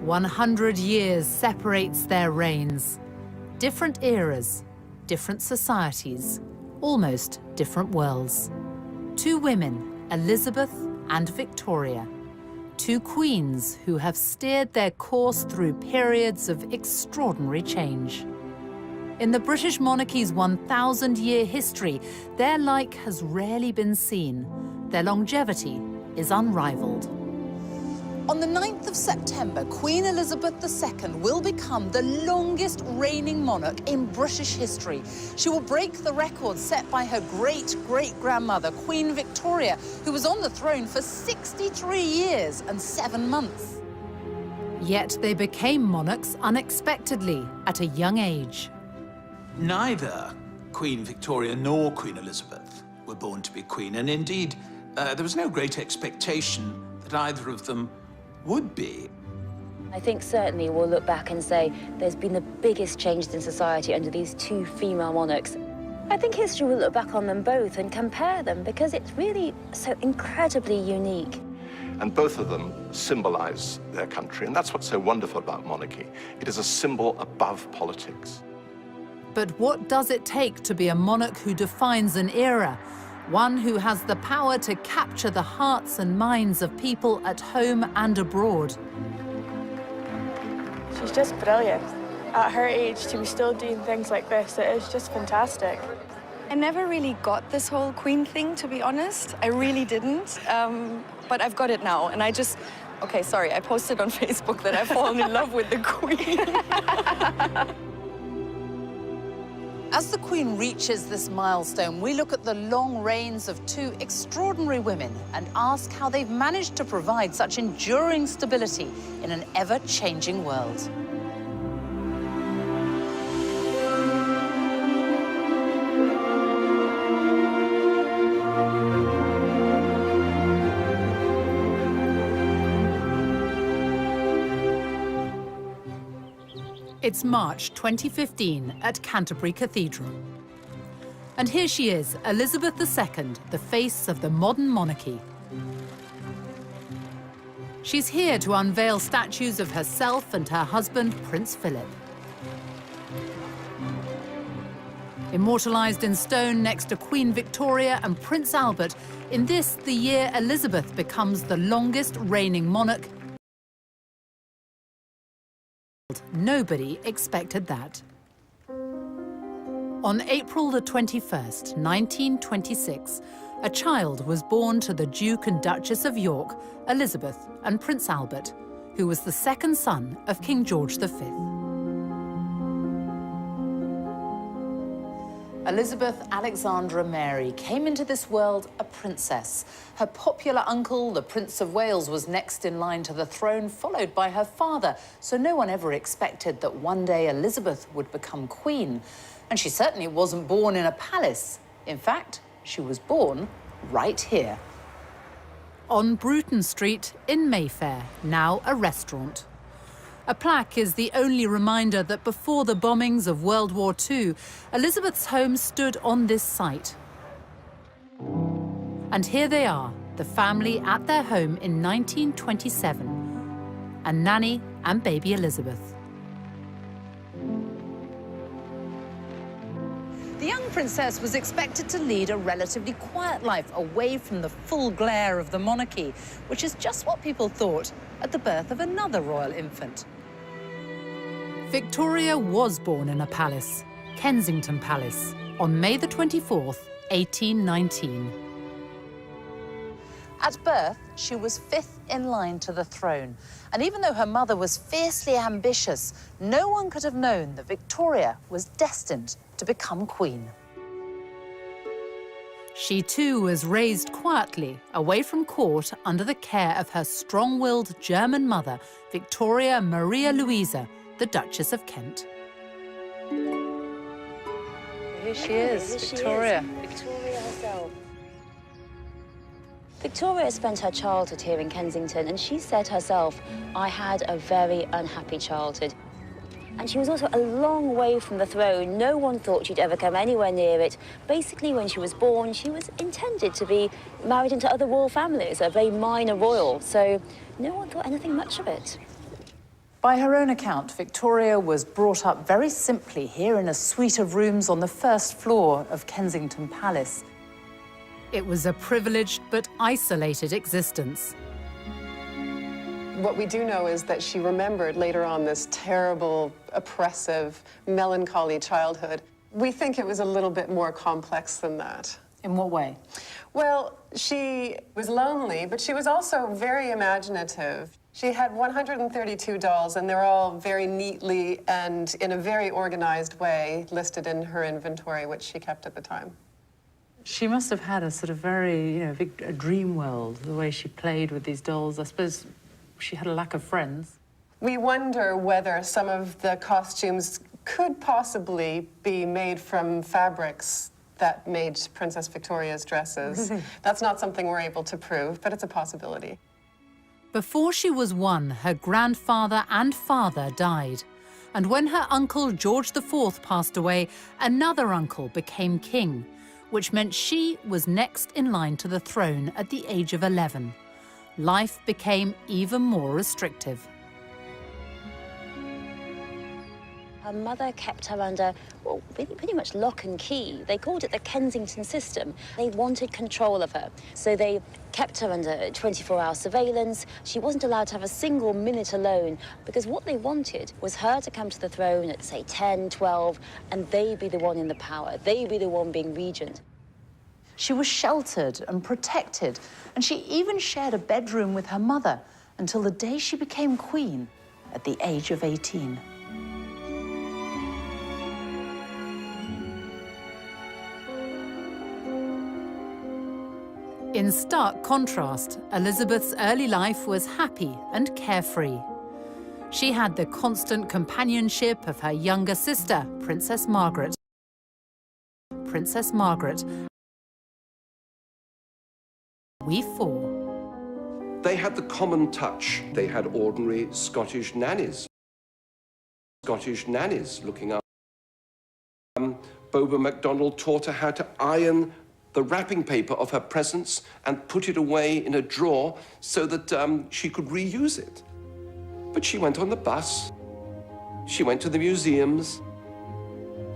100 years separates their reigns. Different eras, different societies, almost different worlds. Two women, Elizabeth and Victoria. Two queens who have steered their course through periods of extraordinary change. In the British monarchy's 1,000-year history, their like has rarely been seen. Their longevity is unrivaled. On the 9th of September, Queen Elizabeth II will become the longest reigning monarch in British history. She will break the record set by her great-great-grandmother, Queen Victoria, who was on the throne for 63 years and 7 months. Yet they became monarchs unexpectedly at a young age. Neither Queen Victoria nor Queen Elizabeth were born to be queen, and indeed, there was no great expectation that either of them would be. I think certainly we'll look back and say there's been the biggest change in society under these two female monarchs. I think history will look back on them both and compare them because it's really so incredibly unique. And both of them symbolize their country, and that's what's so wonderful about monarchy. It is a symbol above politics. But what does it take to be a monarch who defines an era? One who has the power to capture the hearts and minds of people at home and abroad. She's just brilliant. At her age, to be still doing things like this, it is just fantastic. I never really got this whole queen thing, to be honest. I really didn't, but I've got it now, and I just... Okay, sorry, I posted on Facebook that I've fallen in love with the queen. As the Queen reaches this milestone, we look at the long reigns of two extraordinary women and ask how they've managed to provide such enduring stability in an ever-changing world. It's March 2015 at Canterbury Cathedral. And here she is, Elizabeth II, the face of the modern monarchy. She's here to unveil statues of herself and her husband, Prince Philip. Immortalised in stone next to Queen Victoria and Prince Albert, in this, the year Elizabeth becomes the longest reigning monarch. Nobody expected that. On April the 21st, 1926, a child was born to the Duke and Duchess of York, Elizabeth and Prince Albert, who was the second son of King George V. Elizabeth Alexandra Mary came into this world a princess. Her popular uncle, the Prince of Wales, was next in line to the throne, followed by her father. So no one ever expected that one day Elizabeth would become queen. And she certainly wasn't born in a palace. In fact, she was born right here. On Bruton Street in Mayfair, now a restaurant. A plaque is the only reminder that before the bombings of World War II, Elizabeth's home stood on this site. And here they are, the family at their home in 1927, and Nanny and baby Elizabeth. The young princess was expected to lead a relatively quiet life away from the full glare of the monarchy, which is just what people thought at the birth of another royal infant. Victoria was born in a palace, Kensington Palace, on May the 24th, 1819. At birth, she was fifth in line to the throne. And even though her mother was fiercely ambitious, no one could have known that Victoria was destined to become queen. She too was raised quietly, away from court, under the care of her strong-willed German mother, Victoria Maria Louisa, the Duchess of Kent. Here she is, Victoria. Victoria herself. Victoria spent her childhood here in Kensington, and she said herself, "I had a very unhappy childhood." And she was also a long way from the throne. No one thought she'd ever come anywhere near it. Basically, when she was born, she was intended to be married into other royal families, a very minor royal, so no one thought anything much of it. By her own account, Victoria was brought up very simply here in a suite of rooms on the first floor of Kensington Palace. It was a privileged but isolated existence. What we do know is that she remembered later on this terrible, oppressive, melancholy childhood. We think it was a little bit more complex than that. In what way? Well, she was lonely, but she was also very imaginative. She had 132 dolls, and they're all very neatly and in a very organized way listed in her inventory, which she kept at the time. She must have had a sort of very, a dream world, the way she played with these dolls. I suppose she had a lack of friends. We wonder whether some of the costumes could possibly be made from fabrics that made Princess Victoria's dresses. That's not something we're able to prove, but it's a possibility. Before she was 1, her grandfather and father died. And when her uncle George IV passed away, another uncle became king, which meant she was next in line to the throne at the age of 11. Life became even more restrictive. Her mother kept her under, well, pretty much lock and key. They called it the Kensington system. They wanted control of her, so they kept her under 24-hour surveillance. She wasn't allowed to have a single minute alone, because what they wanted was her to come to the throne at, say, 10, 12, and they be the one in the power. They be the one being regent. She was sheltered and protected, and she even shared a bedroom with her mother until the day she became queen at the age of 18. In stark contrast, Elizabeth's early life was happy and carefree. She had the constant companionship of her younger sister, Princess Margaret. We four. They had the common touch. They had ordinary Scottish nannies. Looking up. Boba MacDonald taught her how to iron the wrapping paper of her presents and put it away in a drawer so that she could reuse it. But she went on the bus, she went to the museums,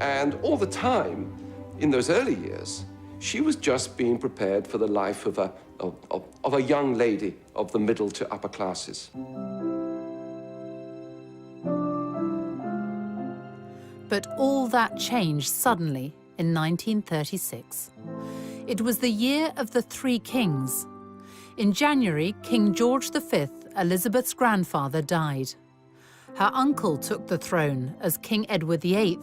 and all the time, in those early years, she was just being prepared for the life of a young lady of the middle to upper classes. But all that changed suddenly in 1936. It was the year of the Three Kings. In January, King George V, Elizabeth's grandfather, died. Her uncle took the throne as King Edward VIII,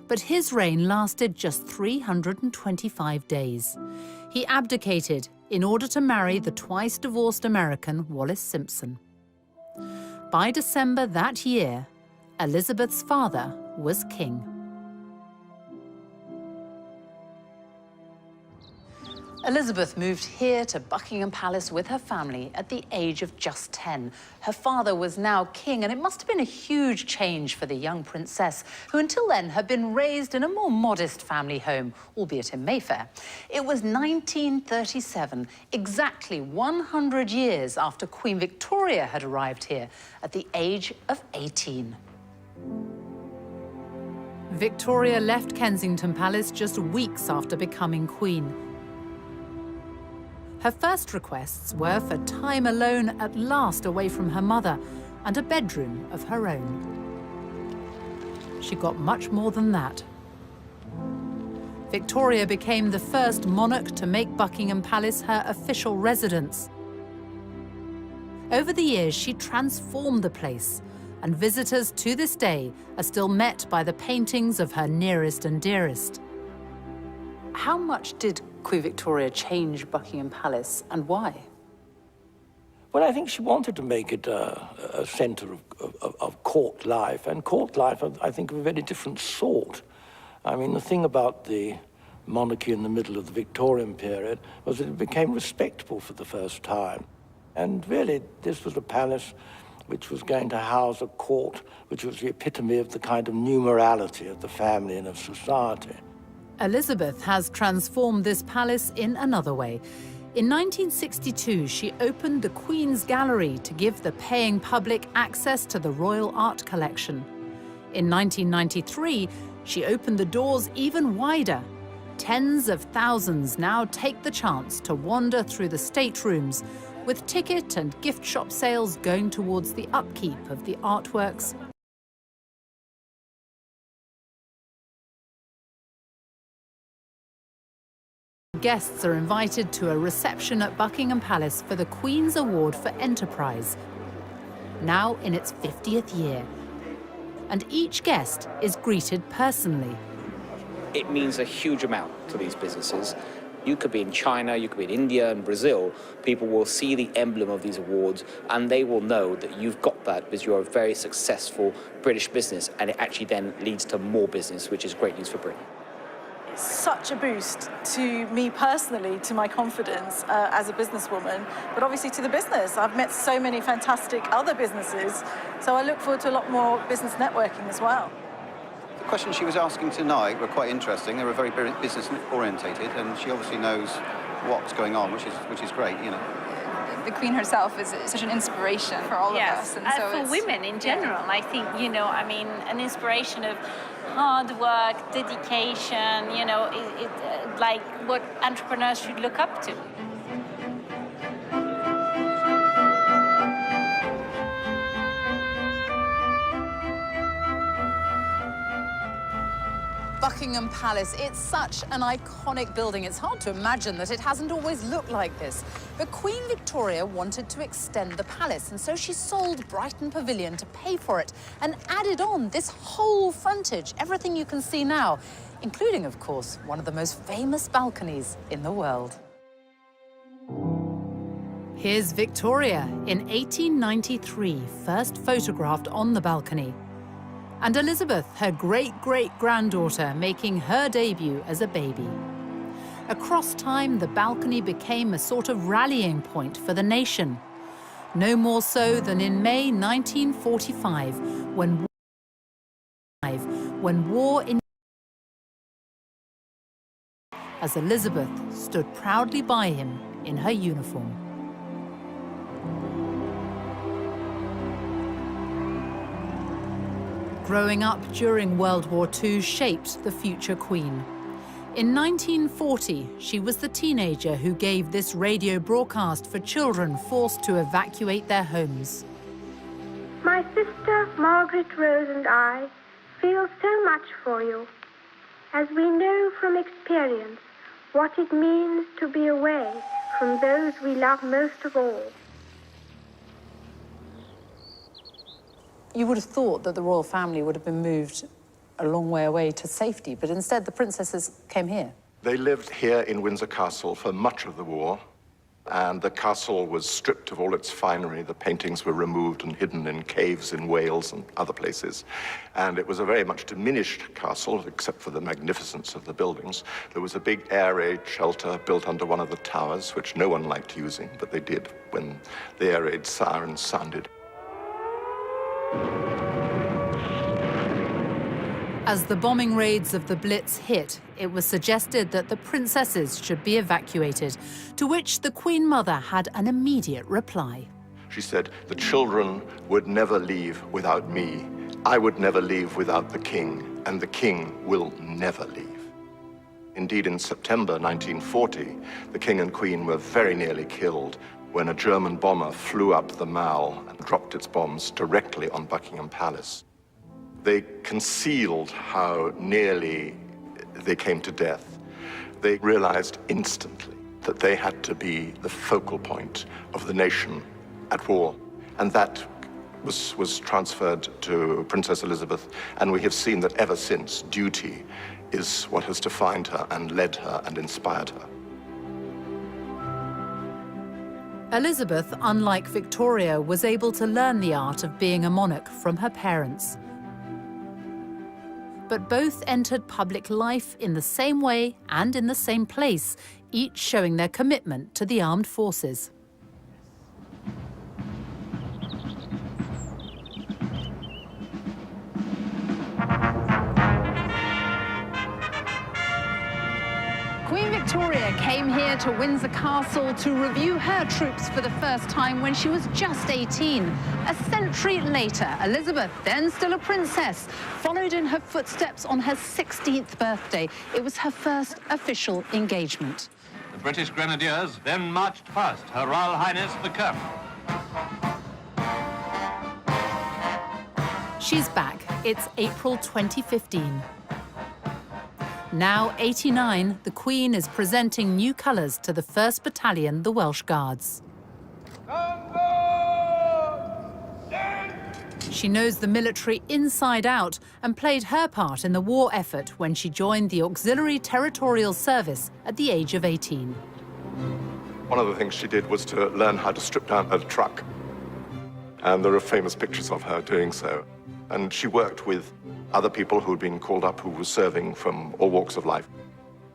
but his reign lasted just 325 days. He abdicated in order to marry the twice-divorced American Wallis Simpson. By December that year, Elizabeth's father was king. Elizabeth moved here to Buckingham Palace with her family at the age of just 10. Her father was now king, and it must have been a huge change for the young princess, who until then had been raised in a more modest family home, albeit in Mayfair. It was 1937, exactly 100 years after Queen Victoria had arrived here at the age of 18. Victoria left Kensington Palace just weeks after becoming queen. Her first requests were for time alone at last away from her mother and a bedroom of her own. She got much more than that. Victoria became the first monarch to make Buckingham Palace her official residence. Over the years, she transformed the place, and visitors to this day are still met by the paintings of her nearest and dearest. How much did Queen Victoria change Buckingham Palace, and why? Well, I think she wanted to make it a centre of court life, and court life, I think, of a very different sort. I mean, the thing about the monarchy in the middle of the Victorian period was that it became respectable for the first time. And really, this was a palace which was going to house a court which was the epitome of the kind of new morality of the family and of society. Elizabeth has transformed this palace in another way. In 1962, she opened the Queen's Gallery to give the paying public access to the royal art collection. In 1993, she opened the doors even wider. Tens of thousands now take the chance to wander through the staterooms, with ticket and gift shop sales going towards the upkeep of the artworks. Guests are invited to a reception at Buckingham Palace for the Queen's Award for Enterprise, now in its 50th year. And each guest is greeted personally. It means a huge amount to these businesses. You could be in China, you could be in India and Brazil. People will see the emblem of these awards and they will know that you've got that because you're a very successful British business, and it actually then leads to more business, which is great news for Britain. Such a boost to me personally, to my confidence as a businesswoman, but obviously to the business. I've met so many fantastic other businesses, so I look forward to a lot more business networking as well. The questions she was asking tonight were quite interesting. They were very business orientated, and she obviously knows what's going on, which is great, you know. The Queen herself is such an inspiration for all of us. And so for women in general, I think, you know, I mean, an inspiration of hard work, dedication, you know, like what entrepreneurs should look up to. Buckingham Palace, it's such an iconic building. It's hard to imagine that it hasn't always looked like this. But Queen Victoria wanted to extend the palace, and so she sold Brighton Pavilion to pay for it and added on this whole frontage, everything you can see now, including, of course, one of the most famous balconies in the world. Here's Victoria in 1893, first photographed on the balcony. And Elizabeth, her great-great-granddaughter, making her debut as a baby. Across time, the balcony became a sort of rallying point for the nation. No more so than in May 1945, when war in... as Elizabeth stood proudly by him in her uniform. Growing up during World War II shaped the future Queen. In 1940, she was the teenager who gave this radio broadcast for children forced to evacuate their homes. My sister Margaret Rose and I feel so much for you, as we know from experience what it means to be away from those we love most of all. You would have thought that the royal family would have been moved a long way away to safety, but instead the princesses came here. They lived here in Windsor Castle for much of the war, and the castle was stripped of all its finery. The paintings were removed and hidden in caves in Wales and other places. And it was a very much diminished castle, except for the magnificence of the buildings. There was a big air raid shelter built under one of the towers, which no one liked using, but they did when the air raid sirens sounded. As the bombing raids of the Blitz hit, it was suggested that the princesses should be evacuated, to which the Queen Mother had an immediate reply. She said, "The children would never leave without me. I would never leave without the king, and the king will never leave." Indeed, in September 1940, the king and queen were very nearly killed when a German bomber flew up the Mall and dropped its bombs directly on Buckingham Palace. They concealed how nearly they came to death. They realized instantly that they had to be the focal point of the nation at war. And that was transferred to Princess Elizabeth, and we have seen that ever since, duty is what has defined her and led her and inspired her. Elizabeth, unlike Victoria, was able to learn the art of being a monarch from her parents. But both entered public life in the same way and in the same place, each showing their commitment to the armed forces. Queen Victoria came here here to Windsor Castle to review her troops for the first time when she was just 18. A century later, Elizabeth, then still a princess, followed in her footsteps on her 16th birthday. It was her first official engagement. The British Grenadiers then marched past Her Royal Highness the Colonel. She's back. It's April 2015. Now 89, the Queen is presenting new colours to the 1st Battalion, the Welsh Guards. She knows the military inside out and played her part in the war effort when she joined the Auxiliary Territorial Service at the age of 18. One of the things she did was to learn how to strip down a truck. And there are famous pictures of her doing so. And she worked with other people who had been called up who were serving from all walks of life.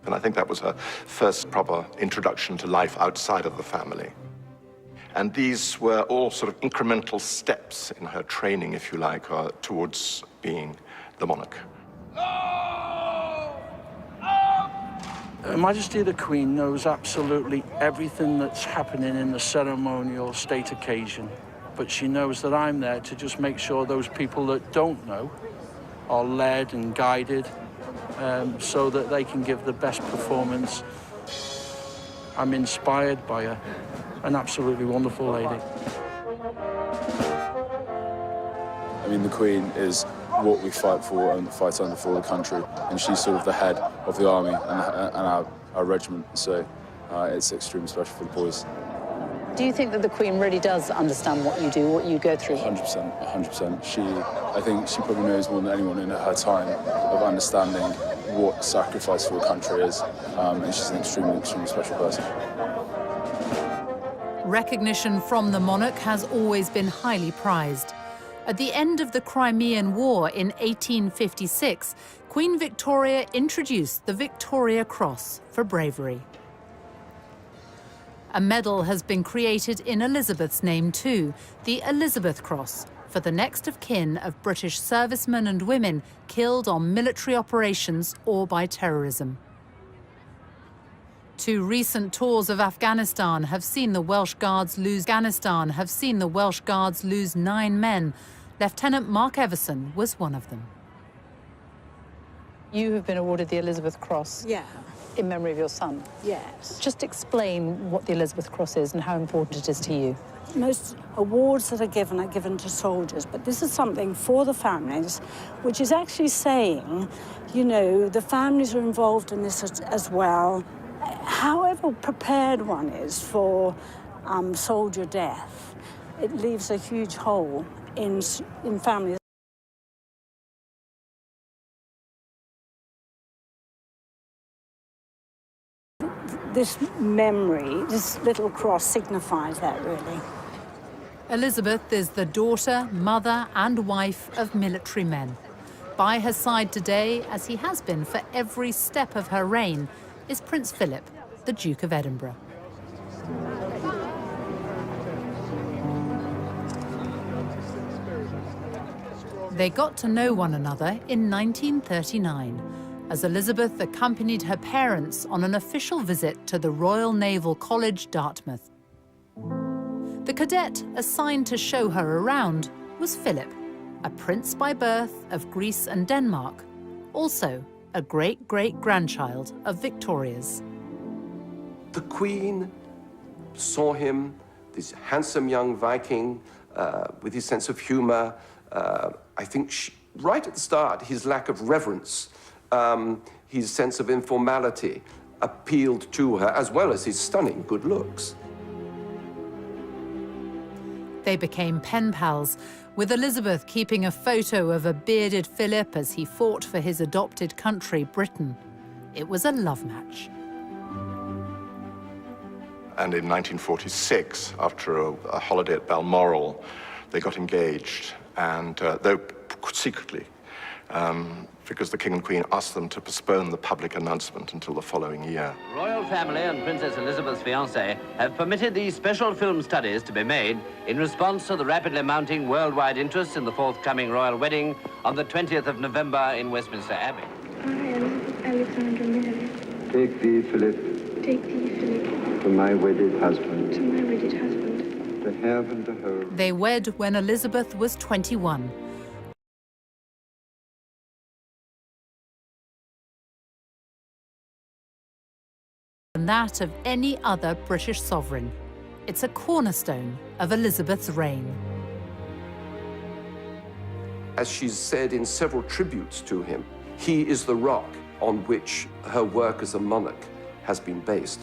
And I think that was her first proper introduction to life outside of the family. And these were all sort of incremental steps in her training, if you like, towards being the monarch. Her Majesty the Queen knows absolutely everything that's happening in the ceremonial state occasion. But she knows that I'm there to just make sure those people that don't know are led and guided so that they can give the best performance. I'm inspired by her, an absolutely wonderful lady. I mean, the Queen is what we fight for and fight under for the country, and she's sort of the head of the army and our regiment, so it's extremely special for the boys. Do you think that the Queen really does understand what you do, what you go through? 100%, 100%. I think she probably knows more than anyone in her time of understanding what sacrifice for a country is, and she's an extremely, extremely special person. Recognition from the monarch has always been highly prized. At the end of the Crimean War in 1856, Queen Victoria introduced the Victoria Cross for bravery. A medal has been created in Elizabeth's name too, the Elizabeth Cross, for the next of kin of British servicemen and women killed on military operations or by terrorism. 2 recent tours of Afghanistan have seen the Welsh Guards lose 9 men. Lieutenant Mark Everson was one of them. You have been awarded the Elizabeth Cross. Yeah. In memory of your son. Yes. Just explain what the Elizabeth Cross is and how important it is to you. Most awards that are given to soldiers, but this is something for the families, which is actually saying, you know, the families are involved in this as well. However prepared one is for soldier death, it leaves a huge hole in families. This memory, this little cross signifies that, really. Elizabeth is the daughter, mother and wife of military men. By her side today, as he has been for every step of her reign, is Prince Philip, the Duke of Edinburgh. They got to know one another in 1939, as Elizabeth accompanied her parents on an official visit to the Royal Naval College, Dartmouth. The cadet assigned to show her around was Philip, a prince by birth of Greece and Denmark, also a great-great-grandchild of Victoria's. The Queen saw him, this handsome young Viking with his sense of humor. I think right at the start, his lack of reverence, his sense of informality appealed to her, as well as his stunning good looks. They became pen pals, with Elizabeth keeping a photo of a bearded Philip as he fought for his adopted country, Britain. It was a love match. And in 1946, after a holiday at Balmoral, they got engaged, and though secretly, because the King and Queen asked them to postpone the public announcement until the following year. The royal family and Princess Elizabeth's fiancé have permitted these special film studies to be made in response to the rapidly mounting worldwide interest in the forthcoming royal wedding on the 20th of November in Westminster Abbey. I am Alexandra Mary. Take thee, Philip, Take thee, Philip, To my wedded husband. to my wedded husband. To have and to hold. They wed when Elizabeth was 21. And that of any other British sovereign. It's a cornerstone of Elizabeth's reign. As she's said in several tributes to him, he is the rock on which her work as a monarch has been based.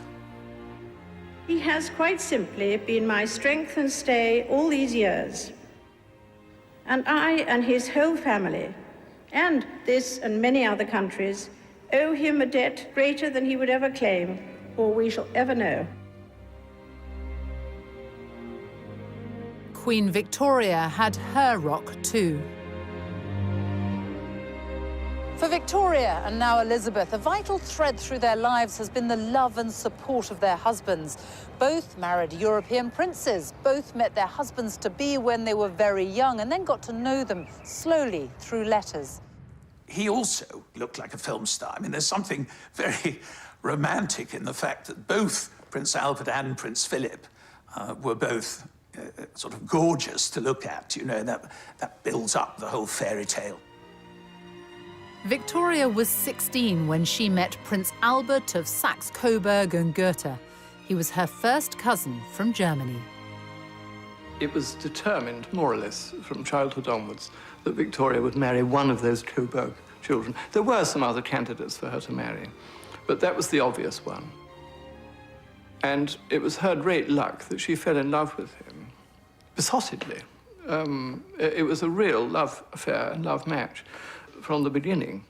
He has quite simply been my strength and stay all these years. And I and his whole family, and this and many other countries, owe him a debt greater than he would ever claim, or we shall ever know. Queen Victoria had her rock too. For Victoria and now Elizabeth, a vital thread through their lives has been the love and support of their husbands. Both married European princes, both met their husbands-to-be when they were very young and then got to know them slowly through letters. He also looked like a film star. I mean, there's something very romantic in the fact that both Prince Albert and Prince Philip were both sort of gorgeous to look at. You know, that builds up the whole fairy tale. Victoria was 16 when she met Prince Albert of Saxe-Coburg and Gotha. He was her first cousin from Germany. It was determined, more or less, from childhood onwards, that Victoria would marry one of those Coburg children. There were some other candidates for her to marry, but that was the obvious one. And it was her great luck that she fell in love with him, besottedly. It was a real love affair and love match from the beginning.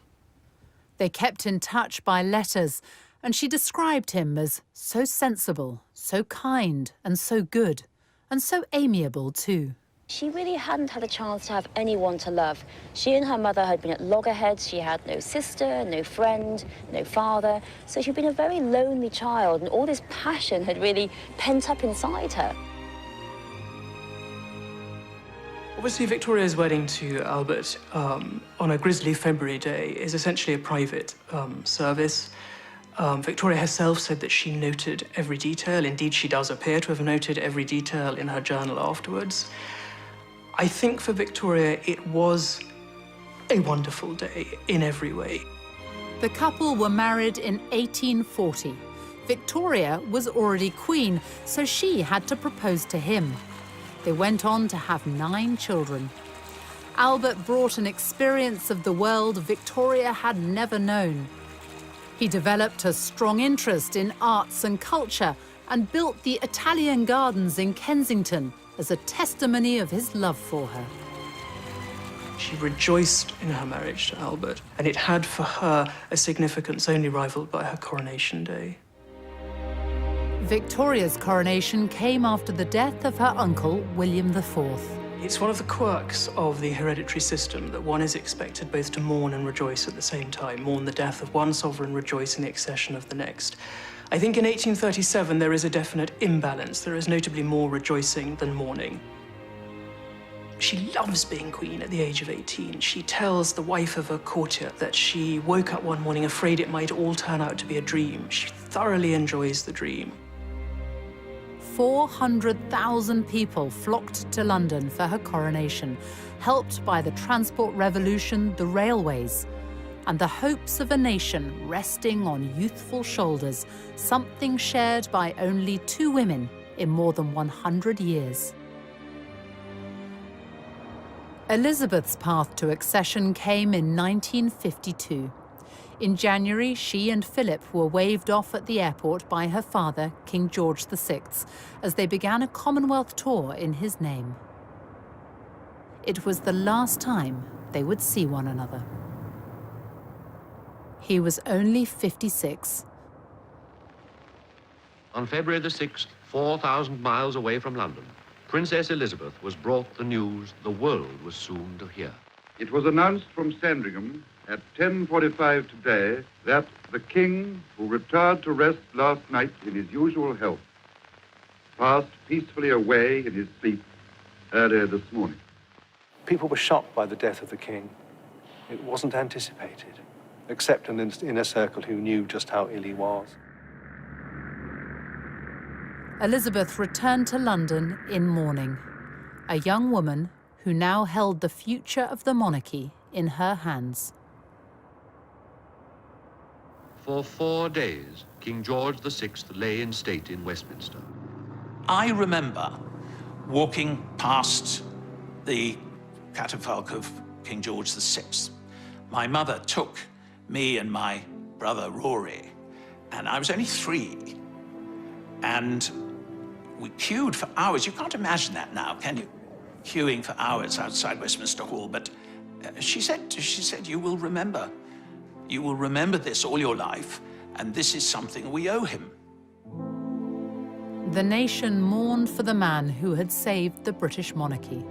They kept in touch by letters, and she described him as so sensible, so kind, and so good, and so amiable too. She really hadn't had a chance to have anyone to love. She and her mother had been at loggerheads. She had no sister, no friend, no father. So she'd been a very lonely child, and all this passion had really pent up inside her. Obviously, Victoria's wedding to Albert on a grisly February day is essentially a private service. Victoria herself said that she noted every detail. Indeed, she does appear to have noted every detail in her journal afterwards. I think for Victoria, it was a wonderful day in every way. The couple were married in 1840. Victoria was already queen, so she had to propose to him. They went on to have 9 children. Albert brought an experience of the world Victoria had never known. He developed a strong interest in arts and culture and built the Italian Gardens in Kensington as a testimony of his love for her. She rejoiced in her marriage to Albert, and it had for her a significance only rivaled by her coronation day. Victoria's coronation came after the death of her uncle, William IV. It's one of the quirks of the hereditary system that one is expected both to mourn and rejoice at the same time. Mourn the death of one sovereign, rejoice in the accession of the next. I think in 1837 there is a definite imbalance. There is notably more rejoicing than mourning. She loves being queen at the age of 18. She tells the wife of a courtier that she woke up one morning afraid it might all turn out to be a dream. She thoroughly enjoys the dream. 400,000 people flocked to London for her coronation, helped by the transport revolution, the railways, and the hopes of a nation resting on youthful shoulders, something shared by only 2 women in more than 100 years. Elizabeth's path to accession came in 1952. In January, she and Philip were waved off at the airport by her father, King George VI, as they began a Commonwealth tour in his name. It was the last time they would see one another. He was only 56. On February the 6th, 4,000 miles away from London, Princess Elizabeth was brought the news the world was soon to hear. It was announced from Sandringham at 10:45 today that the King, who retired to rest last night in his usual health, passed peacefully away in his sleep earlier this morning. People were shocked by the death of the King. It wasn't anticipated, except in an inner circle who knew just how ill he was. Elizabeth returned to London in mourning, a young woman who now held the future of the monarchy in her hands. For 4 days, King George VI lay in state in Westminster. I remember walking past the catafalque of King George VI. My mother took me and my brother Rory, and I was only 3. And we queued for hours. You can't imagine that now, can you? Queuing for hours outside Westminster Hall. But she said, you will remember. You will remember this all your life, and this is something we owe him. The nation mourned for the man who had saved the British monarchy.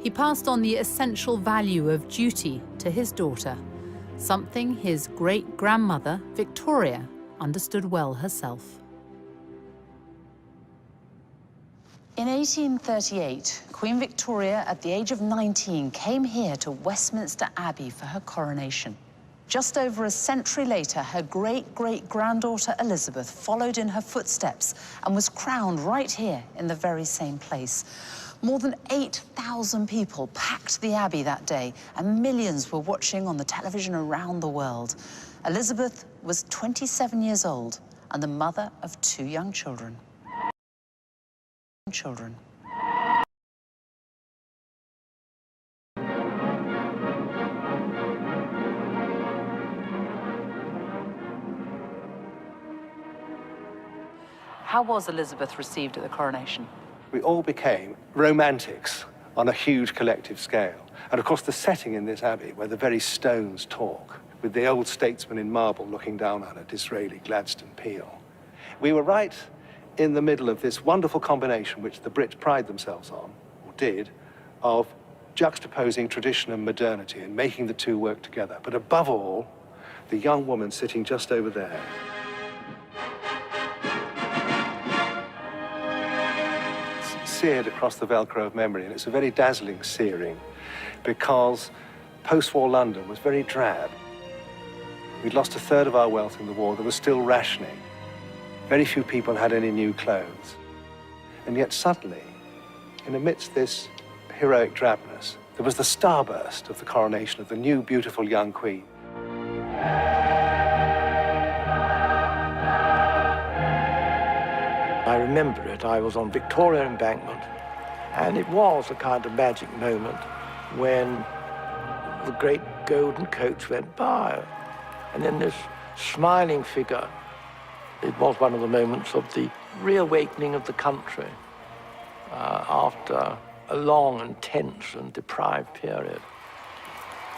He passed on the essential value of duty to his daughter, something his great-grandmother, Victoria, understood well herself. In 1838, Queen Victoria, at the age of 19, came here to Westminster Abbey for her coronation. Just over a century later, her great-great-granddaughter Elizabeth followed in her footsteps and was crowned right here in the very same place. More than 8,000 people packed the Abbey that day, and millions were watching on the television around the world. Elizabeth was 27 years old and the mother of 2 young children. How was Elizabeth received at the coronation? We all became romantics on a huge collective scale. And of course, the setting in this abbey, where the very stones talk, with the old statesman in marble looking down on it, Disraeli, Gladstone, Peel. We were right in the middle of this wonderful combination, which the Brits pride themselves on, or did, of juxtaposing tradition and modernity and making the two work together. But above all, the young woman sitting just over there. Seared across the Velcro of memory, and it's a very dazzling searing because post-war London was very drab. We'd lost 1/3 of our wealth in the war. There was still rationing. Very few people had any new clothes. And yet suddenly, in amidst this heroic drabness, there was the starburst of the coronation of the new, beautiful young queen. I remember it. I was on Victoria Embankment, and it was a kind of magic moment when the great golden coach went by, and then this smiling figure. It was one of the moments of the reawakening of the country after a long and tense and deprived period.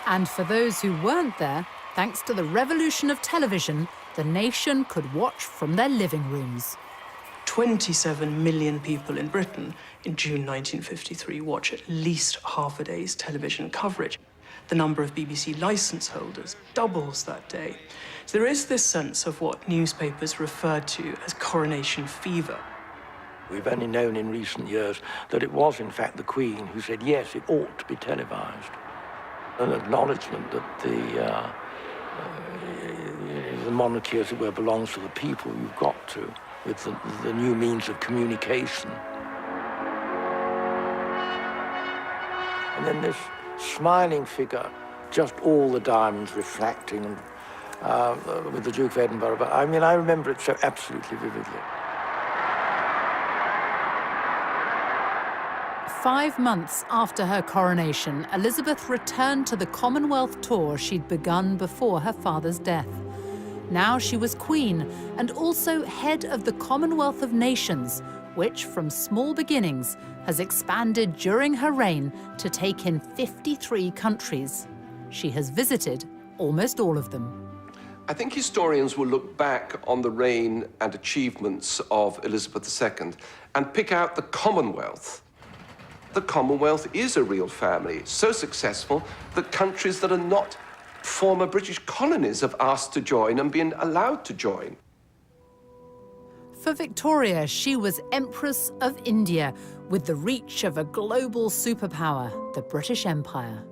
And for those who weren't there, thanks to the revolution of television, the nation could watch from their living rooms. 27 million people in Britain in June 1953 watch at least half a day's television coverage. The number of BBC licence holders doubles that day. So there is this sense of what newspapers referred to as coronation fever. We've only known in recent years that it was, in fact, the Queen who said, yes, it ought to be televised. An acknowledgement that the monarchy, as it were, belongs to the people. You've got to, with the new means of communication. And then this smiling figure, just all the diamonds refracting, with the Duke of Edinburgh. But I mean, I remember it so absolutely vividly. 5 months after her coronation, Elizabeth returned to the Commonwealth tour she'd begun before her father's death. Now she was Queen and also head of the Commonwealth of Nations, which, from small beginnings, has expanded during her reign to take in 53 countries. She has visited almost all of them. I think historians will look back on the reign and achievements of Elizabeth II and pick out the Commonwealth. The Commonwealth is a real family, so successful that countries that are not former British colonies have asked to join and been allowed to join. For Victoria, she was Empress of India, with the reach of a global superpower, the British Empire.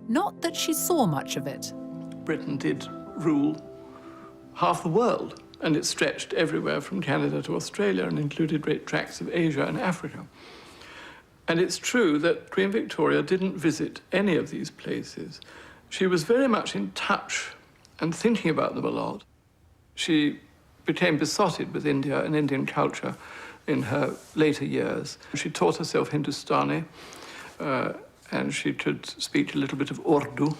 Not that she saw much of it. Britain did rule half the world and it stretched everywhere from Canada to Australia and included great tracts of Asia and Africa. And it's true that Queen Victoria didn't visit any of these places. She was very much in touch and thinking about them a lot. She became besotted with India and Indian culture in her later years. She taught herself Hindustani, and she could speak a little bit of Urdu.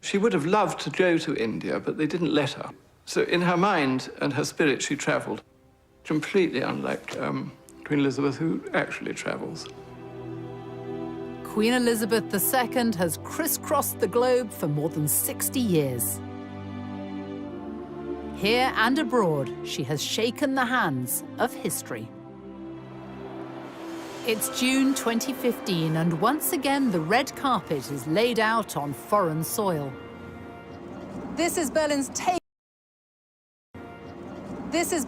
She would have loved to go to India, but they didn't let her. So in her mind and her spirit, she travelled, completely unlike Queen Elizabeth, who actually travels. Queen Elizabeth II has crisscrossed the globe for more than 60 years. Here and abroad, she has shaken the hands of history. It's June 2015, and once again, the red carpet is laid out on foreign soil. This is Berlin's take. This is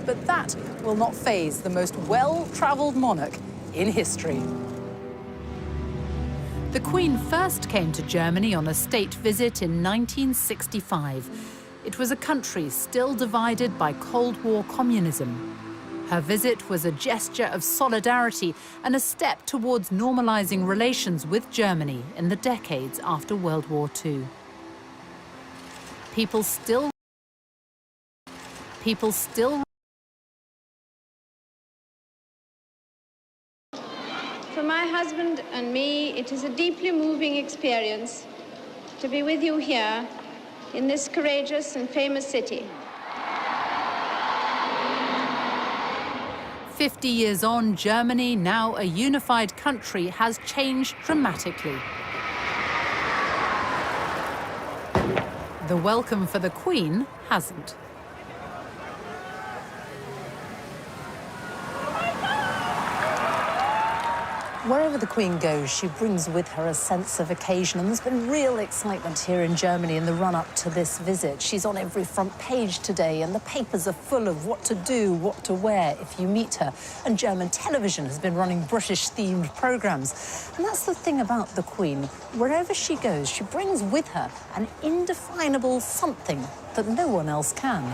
but that will not faze the most well-travelled monarch in history. The Queen first came to Germany on a state visit in 1965. It was a country still divided by Cold War communism. Her visit was a gesture of solidarity and a step towards normalising relations with Germany in the decades after World War II. People still For my husband and me, it is a deeply moving experience to be with you here in this courageous and famous city. 50 years on, Germany, now a unified country, has changed dramatically. The welcome for the Queen hasn't. Wherever the Queen goes, she brings with her a sense of occasion, and there's been real excitement here in Germany in the run-up to this visit. She's on every front page today, and the papers are full of what to do, what to wear if you meet her. And German television has been running British-themed programmes. And that's the thing about the Queen. Wherever she goes, she brings with her an indefinable something that no one else can.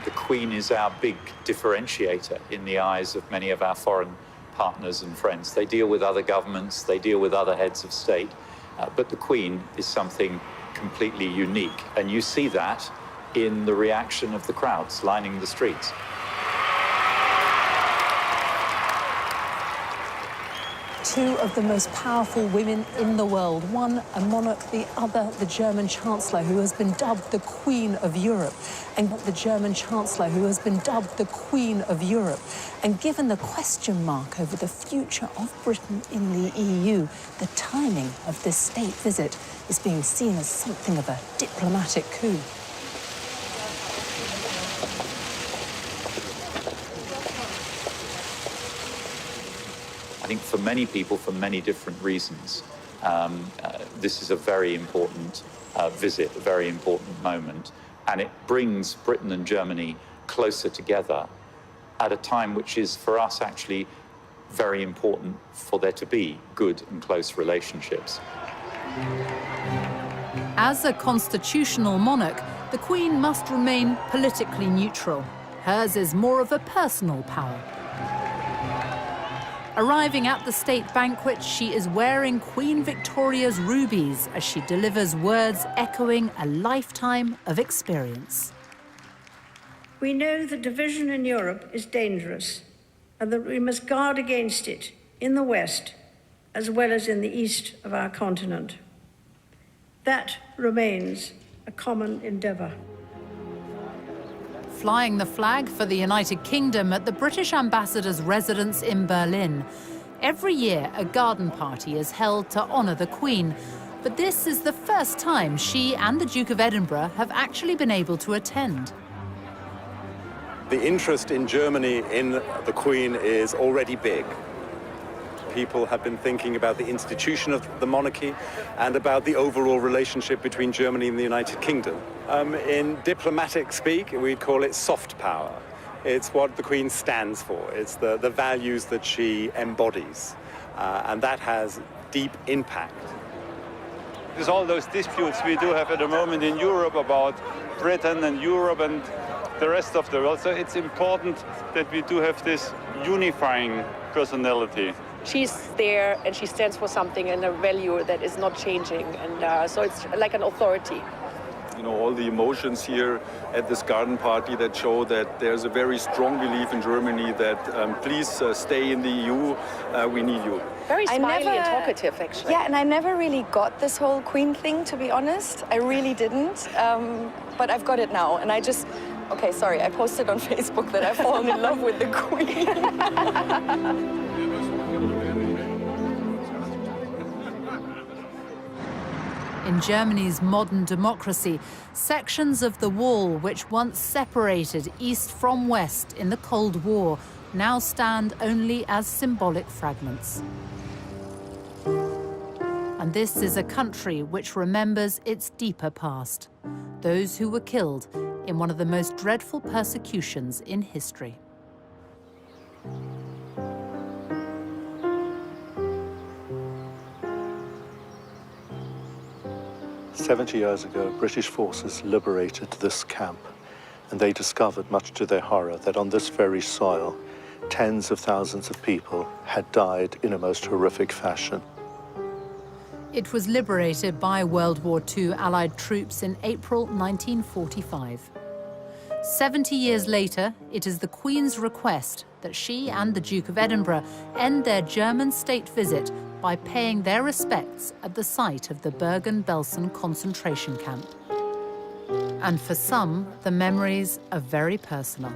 The Queen is our big differentiator in the eyes of many of our foreign partners and friends. They deal with other governments, they deal with other heads of state, but the Queen is something completely unique. And you see that in the reaction of the crowds lining the streets. Two of the most powerful women in the world, one a monarch, the other the German Chancellor, who has been dubbed the Queen of Europe, and the German Chancellor, who has been dubbed the Queen of Europe. And given the question mark over the future of Britain in the EU, the timing of this state visit is being seen as something of a diplomatic coup. I think for many people, for many different reasons, this is a very important visit, a very important moment, and it brings Britain and Germany closer together at a time which is, for us, actually very important for there to be good and close relationships. As a constitutional monarch, the Queen must remain politically neutral. Hers is more of a personal power. Arriving at the state banquet, she is wearing Queen Victoria's rubies as she delivers words echoing a lifetime of experience. We know that division in Europe is dangerous and that we must guard against it in the West as well as in the east of our continent. That remains a common endeavour. Flying the flag for the United Kingdom at the British ambassador's residence in Berlin. Every year, a garden party is held to honour the Queen, but this is the first time she and the Duke of Edinburgh have actually been able to attend. The interest in Germany in the Queen is already big. People have been thinking about the institution of the monarchy and about the overall relationship between Germany and the United Kingdom. In diplomatic speak, we'd call it soft power. It's what the Queen stands for. It's the values that she embodies, and that has deep impact. There's all those disputes we do have at the moment in Europe about Britain and Europe and the rest of the world. So it's important that we do have this unifying personality. She's there and she stands for something and a value that is not changing, and so it's like an authority. You know, all the emotions here at this garden party that show that there's a very strong belief in Germany that please stay in the EU, we need you. Very smiley and talkative, actually. Yeah, and I never really got this whole Queen thing, to be honest. I really didn't, but I've got it now, and I just... Okay, sorry, I posted on Facebook that I've fallen in love with the Queen. In Germany's modern democracy, sections of the wall which once separated East from West in the Cold War now stand only as symbolic fragments. And this is a country which remembers its deeper past, those who were killed in one of the most dreadful persecutions in history. 70 years ago, British forces liberated this camp, and they discovered, much to their horror, that on this very soil, tens of thousands of people had died in a most horrific fashion. It was liberated by World War II Allied troops in April 1945. 70 years later, it is the Queen's request that she and the Duke of Edinburgh end their German state visit by paying their respects at the site of the Bergen-Belsen concentration camp. And for some, the memories are very personal.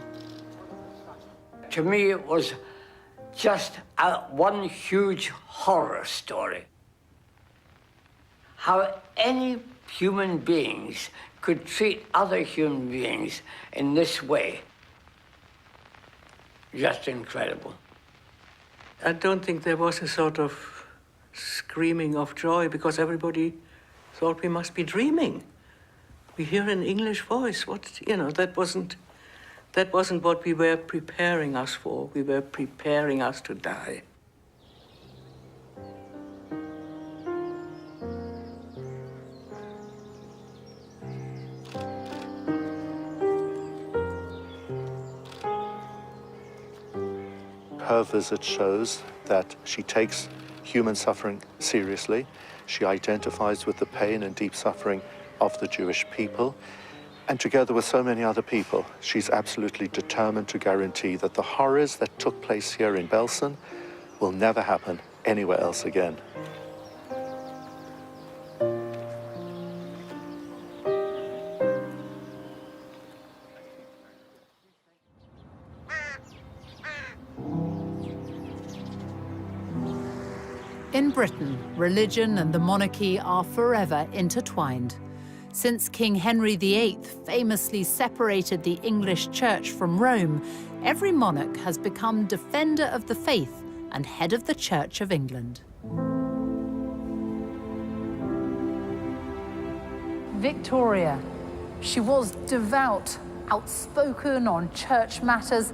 To me, it was just one huge horror story. How any human beings could treat other human beings in this way. Just incredible. I don't think there was a sort of screaming of joy because everybody thought we must be dreaming. We hear an English voice. That wasn't what we were preparing us for. We were preparing us to die. her visit shows that she takes human suffering seriously. She identifies with the pain and deep suffering of the Jewish people. And together with so many other people, she's absolutely determined to guarantee that the horrors that took place here in Belsen will never happen anywhere else again. In Britain, religion and the monarchy are forever intertwined. Since King Henry VIII famously separated the English church from Rome, every monarch has become defender of the faith and head of the Church of England. Victoria. She was devout, outspoken on church matters.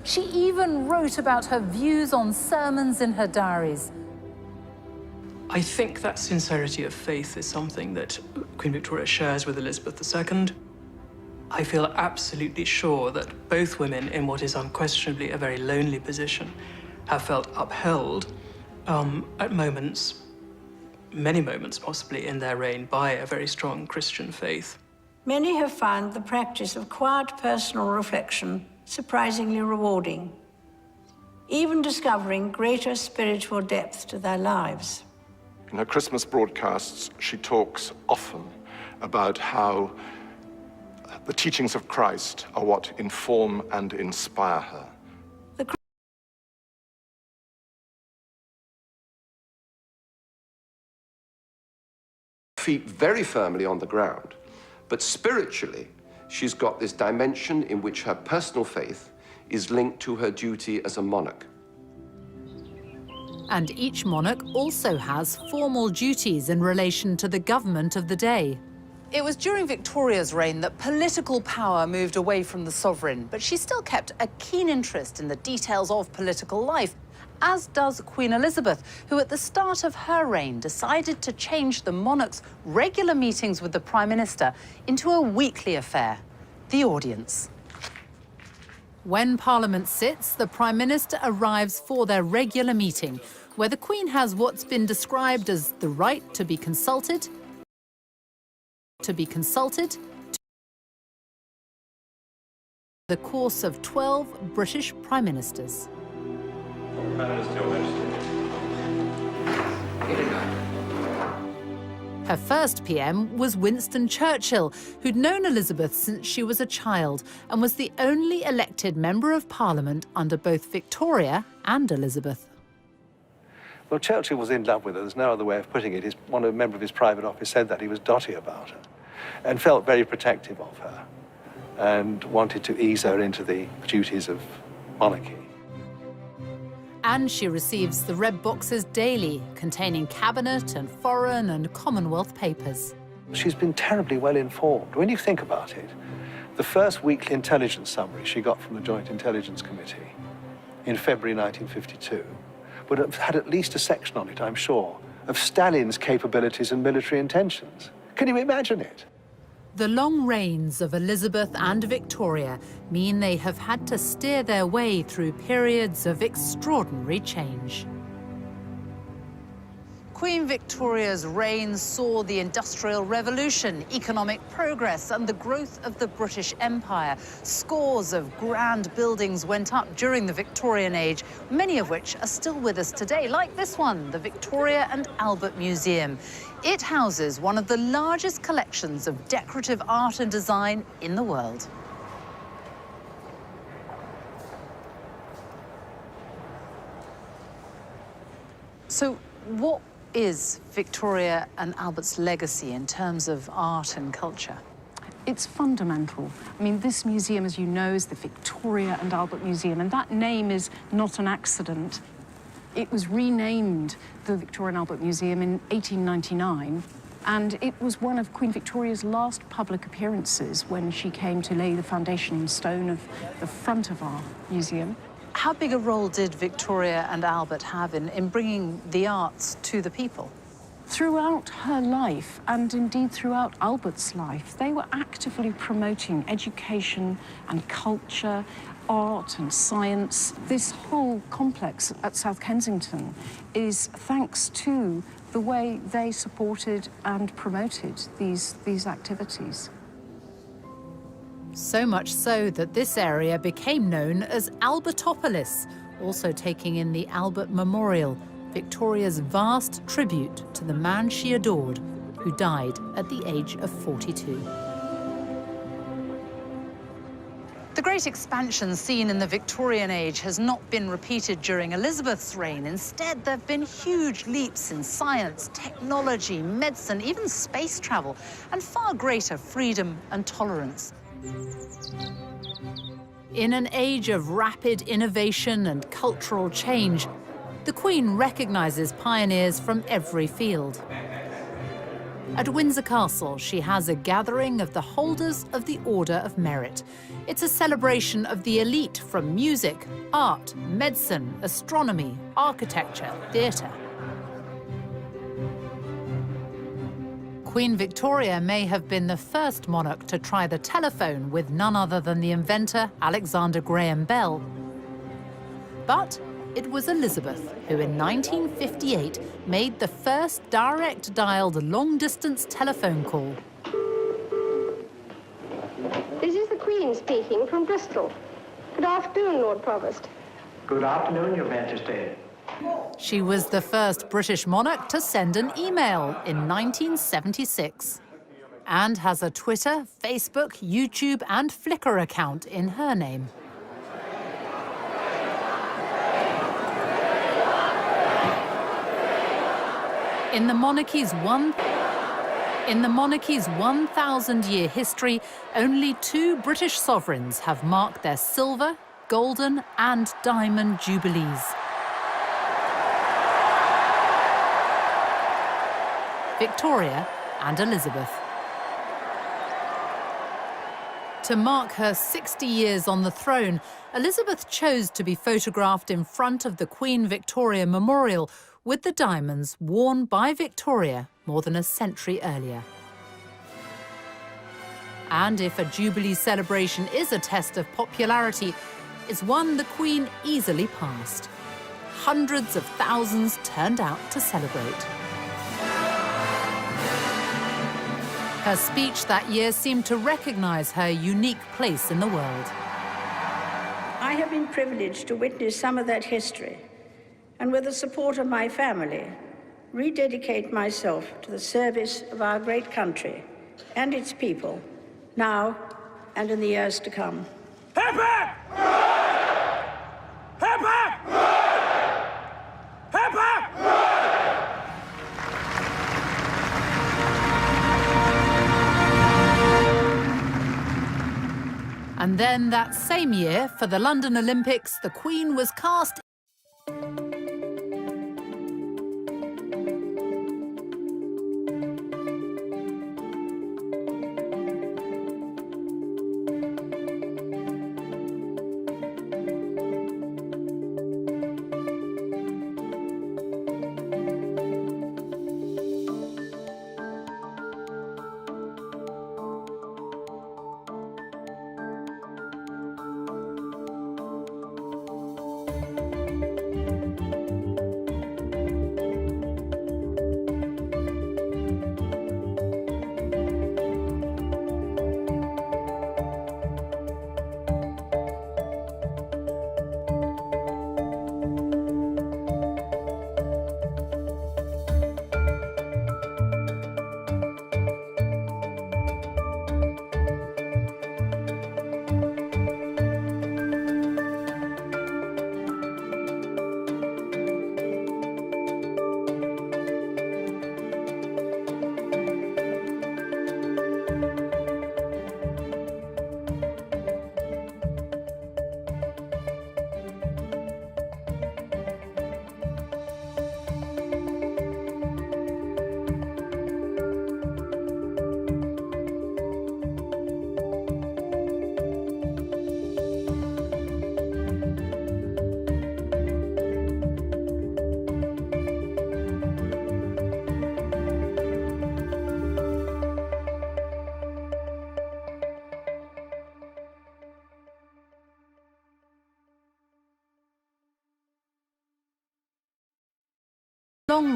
She even wrote about her views on sermons in her diaries. I think that sincerity of faith is something that Queen Victoria shares with Elizabeth II. I feel absolutely sure that both women, in what is unquestionably a very lonely position, have felt upheld at moments, many moments possibly in their reign, by a very strong Christian faith. Many have found the practice of quiet personal reflection surprisingly rewarding, even discovering greater spiritual depth to their lives. In her Christmas broadcasts, she talks often about how the teachings of Christ are what inform and inspire her. Feet very firmly on the ground, but spiritually, she's got this dimension in which her personal faith is linked to her duty as a monarch. And each monarch also has formal duties in relation to the government of the day. It was during Victoria's reign that political power moved away from the sovereign, but she still kept a keen interest in the details of political life, as does Queen Elizabeth, who at the start of her reign decided to change the monarch's regular meetings with the Prime Minister into a weekly affair, the audience. When Parliament sits, the Prime Minister arrives for their regular meeting, where the Queen has what's been described as the right to be consulted, the course of 12 British Prime Ministers. Her first PM was Winston Churchill, who'd known Elizabeth since she was a child and was the only elected Member of Parliament under both Victoria and Elizabeth. Well, Churchill was in love with her. There's no other way of putting it. A member of his private office said that he was dotty about her and felt very protective of her and wanted to ease her into the duties of monarchy. And she receives the red boxes daily, containing cabinet and foreign and Commonwealth papers. She's been terribly well informed. When you think about it, the first weekly intelligence summary she got from the Joint Intelligence Committee in February 1952 would have had at least a section on it, I'm sure, of Stalin's capabilities and military intentions. Can you imagine it? The long reigns of Elizabeth and Victoria mean they have had to steer their way through periods of extraordinary change. Queen Victoria's reign saw the Industrial Revolution, economic progress, and the growth of the British Empire. Scores of grand buildings went up during the Victorian age, many of which are still with us today, like this one, the Victoria and Albert Museum. It houses one of the largest collections of decorative art and design in the world. So, what is Victoria and Albert's legacy in terms of art and culture? It's fundamental. I mean, this museum, as you know, is the Victoria and Albert Museum, and that name is not an accident. It was renamed the Victoria and Albert Museum in 1899, and it was one of Queen Victoria's last public appearances when she came to lay the foundation stone of the front of our museum. How big a role did Victoria and Albert have in bringing the arts to the people? Throughout her life, and indeed throughout Albert's life, they were actively promoting education and culture art and science. This whole complex at South Kensington is thanks to the way they supported and promoted these activities. So much so that this area became known as Albertopolis, also taking in the Albert Memorial, Victoria's vast tribute to the man she adored, who died at the age of 42. The great expansion seen in the Victorian age has not been repeated during Elizabeth's reign. Instead, there have been huge leaps in science, technology, medicine, even space travel, and far greater freedom and tolerance. In an age of rapid innovation and cultural change, the Queen recognises pioneers from every field. At Windsor Castle, she has a gathering of the holders of the Order of Merit. It's a celebration of the elite from music, art, medicine, astronomy, architecture, theatre. Queen Victoria may have been the first monarch to try the telephone with none other than the inventor Alexander Graham Bell. But it was Elizabeth who, in 1958, made the first direct-dialed long-distance telephone call. This is the Queen speaking from Bristol. Good afternoon, Lord Provost. Good afternoon, Your Majesty. She was the first British monarch to send an email in 1976, and has a Twitter, Facebook, YouTube, and Flickr account in her name. In the monarchy's 1,000-year history, only 2 British sovereigns have marked their silver, golden, and diamond jubilees. Victoria and Elizabeth. To mark her 60 years on the throne, Elizabeth chose to be photographed in front of the Queen Victoria Memorial with the diamonds worn by Victoria more than a century earlier. And if a Jubilee celebration is a test of popularity, it's one the Queen easily passed. Hundreds of thousands turned out to celebrate. Her speech that year seemed to recognise her unique place in the world. I have been privileged to witness some of that history, and with the support of my family, rededicate myself to the service of our great country and its people, now and in the years to come. Hip hip! Hip hip! Hip hip! And then that same year, for the London Olympics, the Queen was cast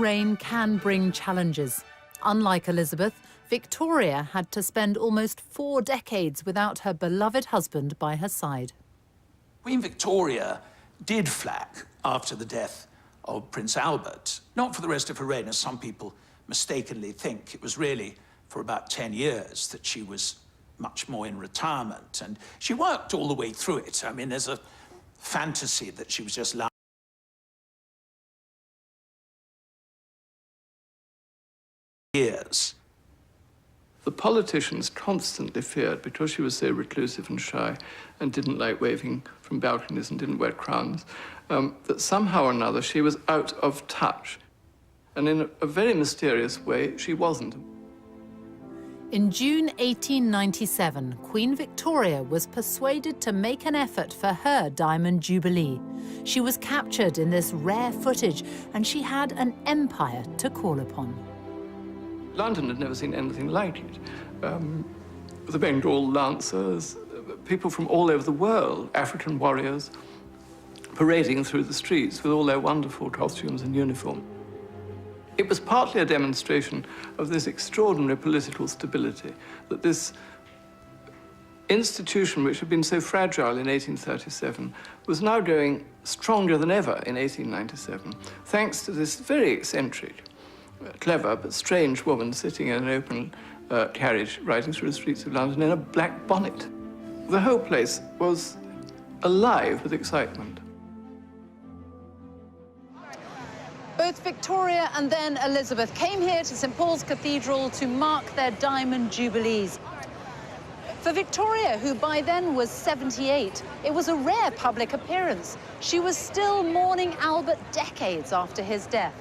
reign can bring challenges. Unlike Elizabeth, Victoria had to spend almost 4 decades without her beloved husband by her side. Queen Victoria did flag after the death of Prince Albert, not for the rest of her reign, as some people mistakenly think. It was really for about 10 years that she was much more in retirement, and she worked all the way through it. I mean, there's a fantasy that she was just years. The politicians constantly feared, because she was so reclusive and shy and didn't like waving from balconies and didn't wear crowns, that somehow or another she was out of touch. And in a very mysterious way, she wasn't. In June 1897, Queen Victoria was persuaded to make an effort for her Diamond Jubilee. She was captured in this rare footage, and she had an empire to call upon. London had never seen anything like it. The Bengal Lancers, people from all over the world, African warriors, parading through the streets with all their wonderful costumes and uniform. It was partly a demonstration of this extraordinary political stability, that this institution, which had been so fragile in 1837, was now going stronger than ever in 1897, thanks to this very eccentric, clever but strange woman sitting in an open carriage riding through the streets of London in a black bonnet. The whole place was alive with excitement. Both Victoria and then Elizabeth came here to St Paul's Cathedral to mark their Diamond Jubilees. For Victoria, who by then was 78, it was a rare public appearance. She was still mourning Albert decades after his death.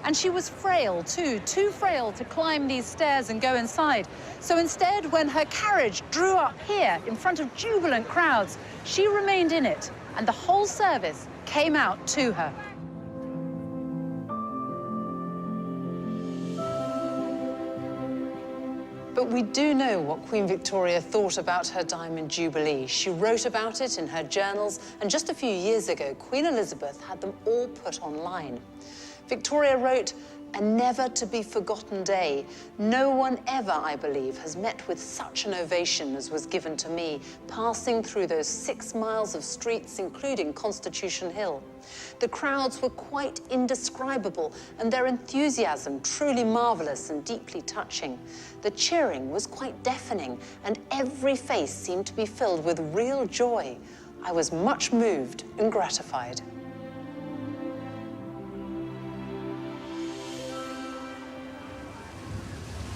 And she was frail, too frail to climb these stairs and go inside. So instead, when her carriage drew up here in front of jubilant crowds, she remained in it, and the whole service came out to her. But we do know what Queen Victoria thought about her Diamond Jubilee. She wrote about it in her journals, and just a few years ago, Queen Elizabeth had them all put online. Victoria wrote, "A never-to-be-forgotten day. No one ever, I believe, has met with such an ovation as was given to me, passing through those 6 miles of streets, including Constitution Hill. The crowds were quite indescribable, and their enthusiasm truly marvelous and deeply touching. The cheering was quite deafening, and every face seemed to be filled with real joy. I was much moved and gratified."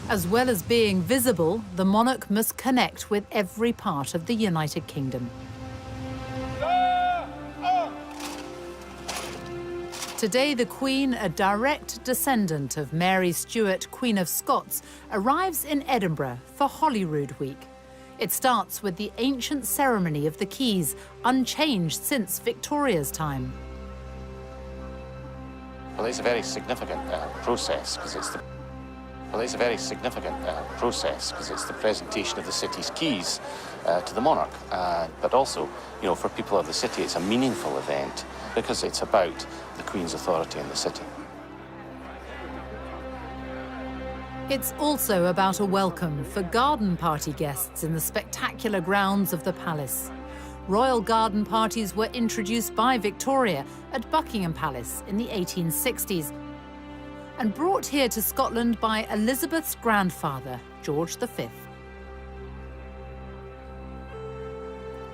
As well as being visible, the monarch must connect with every part of the United Kingdom. Today, the Queen, a direct descendant of Mary Stuart, Queen of Scots, arrives in Edinburgh for Holyrood Week. It starts with the ancient ceremony of the keys, unchanged since Victoria's time. Well, it's a very significant process because it's the presentation of the city's keys to the monarch. But also, you know, for people of the city, it's a meaningful event because it's about the Queen's authority in the city. It's also about a welcome for garden party guests in the spectacular grounds of the palace. Royal garden parties were introduced by Victoria at Buckingham Palace in the 1860s and brought here to Scotland by Elizabeth's grandfather, George V.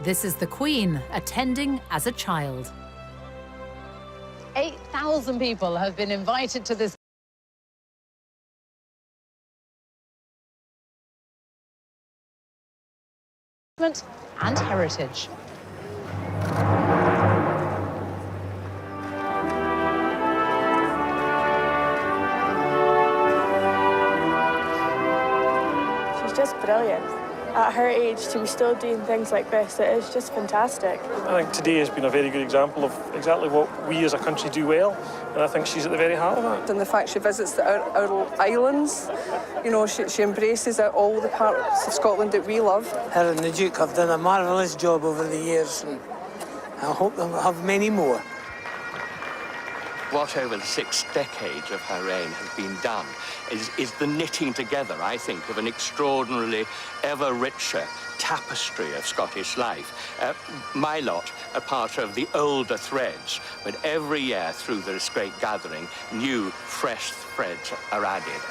This is the Queen attending as a child. 8,000 people have been invited to this and heritage. She's just brilliant. At her age, to be still doing things like this, it is just fantastic. I think today has been a very good example of exactly what we as a country do well, and I think she's at the very heart of that. And the fact she visits our islands, you know, she embraces all the parts of Scotland that we love. Her and the Duke have done a marvellous job over the years, and I hope they'll have many more. what over the 6 decades of her reign has been done is the knitting together, I think, of an extraordinarily ever richer tapestry of Scottish life. My lot are part of the older threads, but every year through this great gathering, new, fresh threads are added.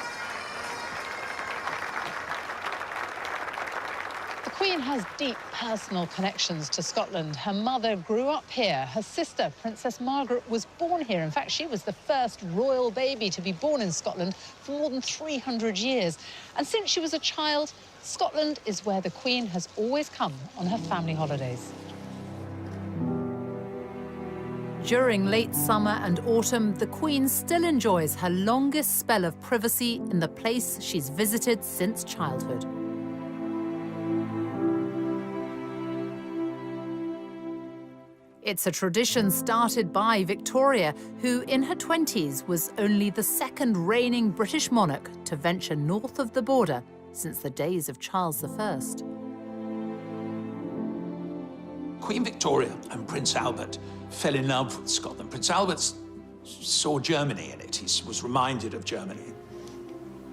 The Queen has deep personal connections to Scotland. Her mother grew up here. Her sister, Princess Margaret, was born here. In fact, she was the first royal baby to be born in Scotland for more than 300 years. And since she was a child, Scotland is where the Queen has always come on her family holidays. During late summer and autumn, the Queen still enjoys her longest spell of privacy in the place she's visited since childhood. It's a tradition started by Victoria, who in her 20s was only the second reigning British monarch to venture north of the border since the days of Charles I. Queen Victoria and Prince Albert fell in love with Scotland. Prince Albert saw Germany in it. He was reminded of Germany,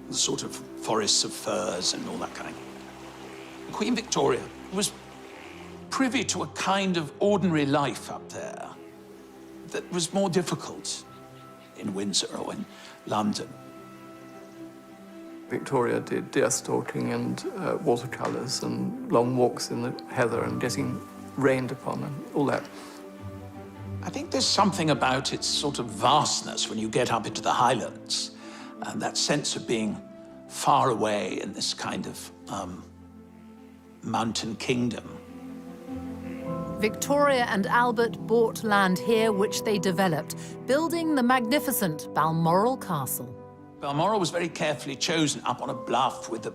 the sort of forests of firs and all that kind. Queen Victoria was privy to a kind of ordinary life up there that was more difficult in Windsor or in London. Victoria did deer stalking and watercolours and long walks in the heather and getting rained upon and all that. I think there's something about its sort of vastness when you get up into the Highlands, and that sense of being far away in this kind of mountain kingdom. Victoria and Albert bought land here, which they developed, building the magnificent Balmoral Castle. Balmoral was very carefully chosen up on a bluff with the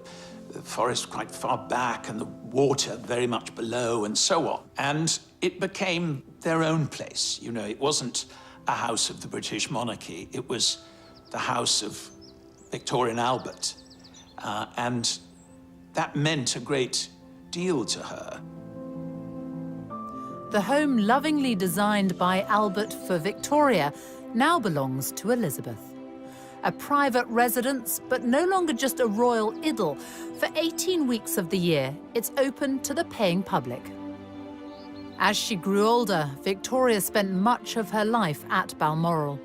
forest quite far back and the water very much below and so on. And it became their own place. You know, it wasn't a house of the British monarchy. It was the house of Victoria and Albert. And that meant a great deal to her. The home, lovingly designed by Albert for Victoria, now belongs to Elizabeth. A private residence, but no longer just a royal idyll. For 18 weeks of the year, it's open to the paying public. As she grew older, Victoria spent much of her life at Balmoral.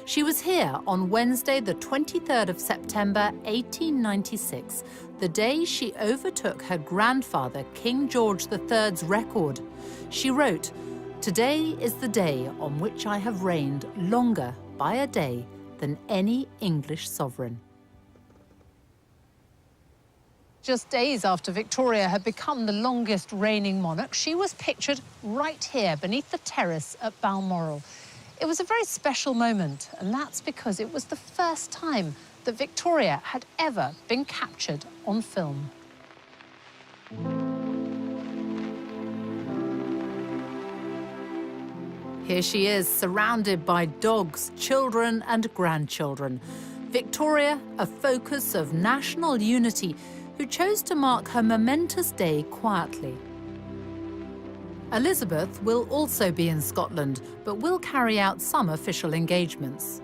She was here on Wednesday, the 23rd of September, 1896, the day she overtook her grandfather, King George III's record. She wrote, "Today is the day on which I have reigned longer by a day than any English sovereign." Just days after Victoria had become the longest reigning monarch, she was pictured right here beneath the terrace at Balmoral. It was a very special moment, and that's because it was the first time that Victoria had ever been captured on film. Here she is, surrounded by dogs, children and grandchildren. Victoria, a focus of national unity, who chose to mark her momentous day quietly. Elizabeth will also be in Scotland, but will carry out some official engagements.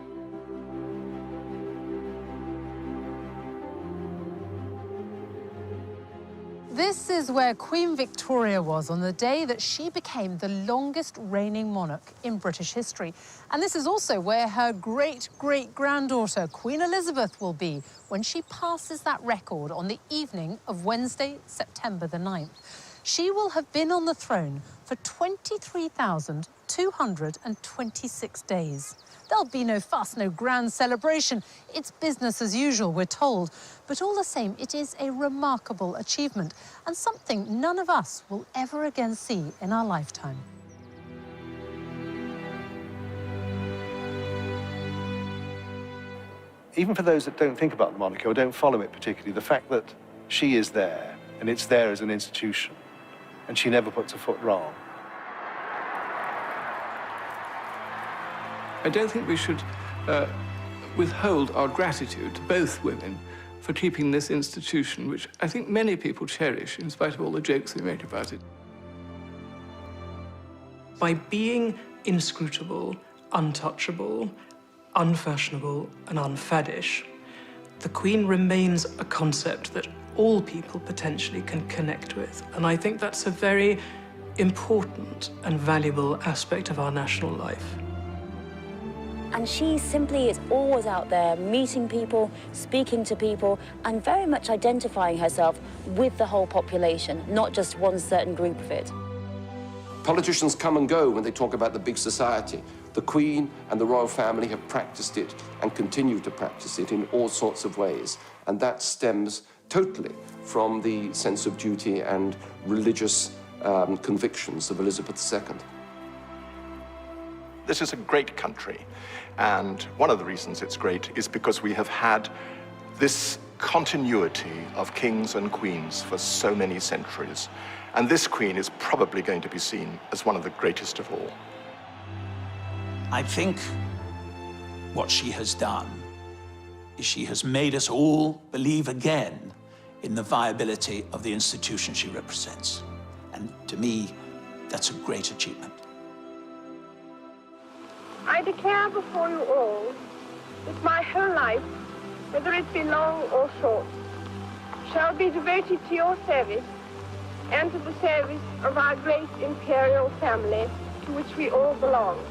This is where Queen Victoria was on the day that she became the longest reigning monarch in British history. And this is also where her great-great-granddaughter, Queen Elizabeth, will be when she passes that record on the evening of Wednesday, September the 9th. She will have been on the throne for 23,226 days. There'll be no fuss, no grand celebration. It's business as usual, we're told. But all the same, it is a remarkable achievement and something none of us will ever again see in our lifetime. Even for those that don't think about the monarchy or don't follow it particularly, the fact that she is there and it's there as an institution and she never puts a foot wrong. I don't think we should withhold our gratitude to both women for keeping this institution, which I think many people cherish, in spite of all the jokes we make about it. By being inscrutable untouchable, unfashionable, and unfaddish, the Queen remains a concept that all people potentially can connect with. And I think that's a very important and valuable aspect of our national life. And she simply is always out there meeting people, speaking to people, and very much identifying herself with the whole population, not just one certain group of it. Politicians come and go when they talk about the big society. The Queen and the royal family have practiced it and continue to practice it in all sorts of ways. And that stems totally from the sense of duty and religious convictions of Elizabeth II. This is a great country, and one of the reasons it's great is because we have had this continuity of kings and queens for so many centuries, and this queen is probably going to be seen as one of the greatest of all. I think what she has done is she has made us all believe again in the viability of the institution she represents. And to me, that's a great achievement. I declare before you all that my whole life, whether it be long or short, shall be devoted to your service and to the service of our great imperial family to which we all belong.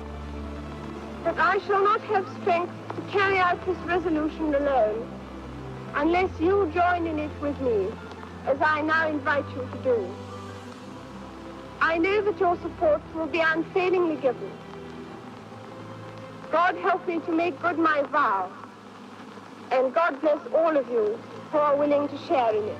That I shall not have strength to carry out this resolution alone unless you join in it with me, as I now invite you to do. I know that your support will be unfailingly given. God help me to make good my vow, and God bless all of you who are willing to share in it.